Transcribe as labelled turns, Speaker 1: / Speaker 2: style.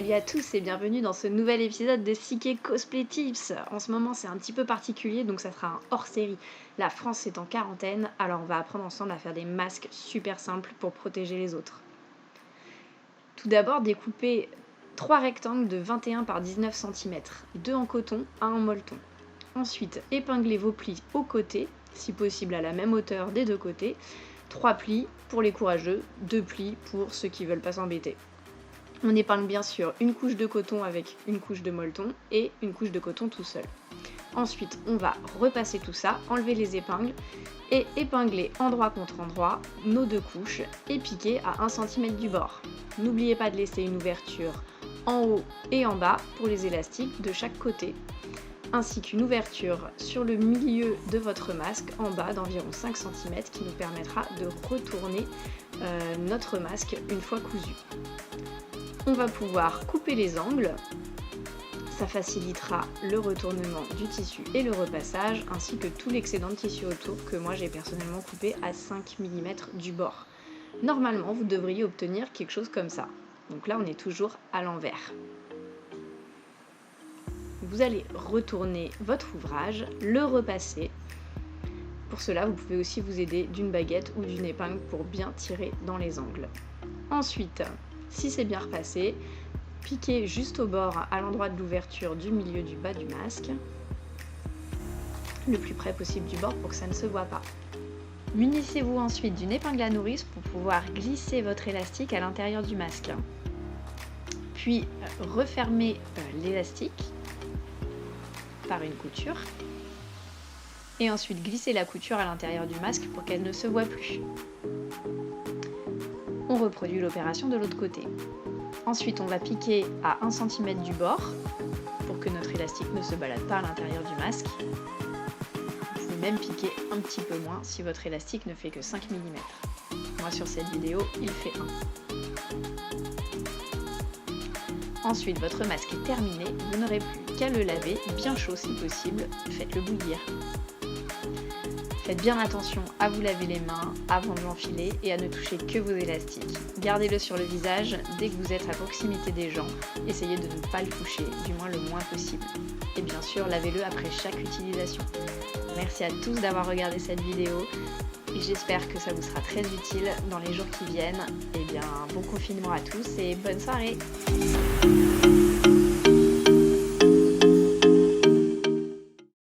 Speaker 1: Salut à tous et bienvenue dans ce nouvel épisode de CK Cosplay Tips. En ce moment c'est un petit peu particulier donc ça sera un hors-série. La France est en quarantaine, alors on va apprendre ensemble à faire des masques super simples pour protéger les autres. Tout d'abord découpez 3 rectangles de 21 par 19 cm, 2 en coton, 1 en molleton. Ensuite épinglez vos plis aux côtés, si possible à la même hauteur des deux côtés. 3 plis pour les courageux, 2 plis pour ceux qui veulent pas s'embêter. On épingle bien sûr une couche de coton avec une couche de molleton et une couche de coton tout seul. Ensuite, on va repasser tout ça, enlever les épingles et épingler endroit contre endroit nos deux couches et piquer à 1 cm du bord. N'oubliez pas de laisser une ouverture en haut et en bas pour les élastiques de chaque côté, ainsi qu'une ouverture sur le milieu de votre masque en bas d'environ 5 cm qui nous permettra de retourner notre masque une fois cousu. On va pouvoir couper les angles, ça facilitera le retournement du tissu et le repassage, ainsi que tout l'excédent de tissu autour que moi j'ai personnellement coupé à 5 mm du bord. Normalement, vous devriez obtenir quelque chose comme ça. Donc là, on est toujours à l'envers. Vous allez retourner votre ouvrage, le repasser. Pour cela, vous pouvez aussi vous aider d'une baguette ou d'une épingle pour bien tirer dans les angles. Ensuite, si c'est bien repassé, piquez juste au bord à l'endroit de l'ouverture du milieu du bas du masque, le plus près possible du bord pour que ça ne se voit pas. Munissez-vous ensuite d'une épingle à nourrice pour pouvoir glisser votre élastique à l'intérieur du masque. Puis refermez l'élastique par une couture et ensuite glissez la couture à l'intérieur du masque pour qu'elle ne se voie plus. On reproduit l'opération de l'autre côté. Ensuite, on va piquer à 1 cm du bord pour que notre élastique ne se balade pas à l'intérieur du masque. Vous pouvez même piquer un petit peu moins si votre élastique ne fait que 5 mm. Moi, sur cette vidéo, il fait 1. Ensuite, votre masque est terminé. Vous n'aurez plus qu'à le laver bien chaud si possible. Faites-le bouillir. Faites bien attention à vous laver les mains avant de l'enfiler et à ne toucher que vos élastiques. Gardez-le sur le visage dès que vous êtes à proximité des gens. Essayez de ne pas le toucher, du moins le moins possible. Et bien sûr, lavez-le après chaque utilisation. Merci à tous d'avoir regardé cette vidéo et j'espère que ça vous sera très utile dans les jours qui viennent. Et bien, bon confinement à tous et bonne soirée!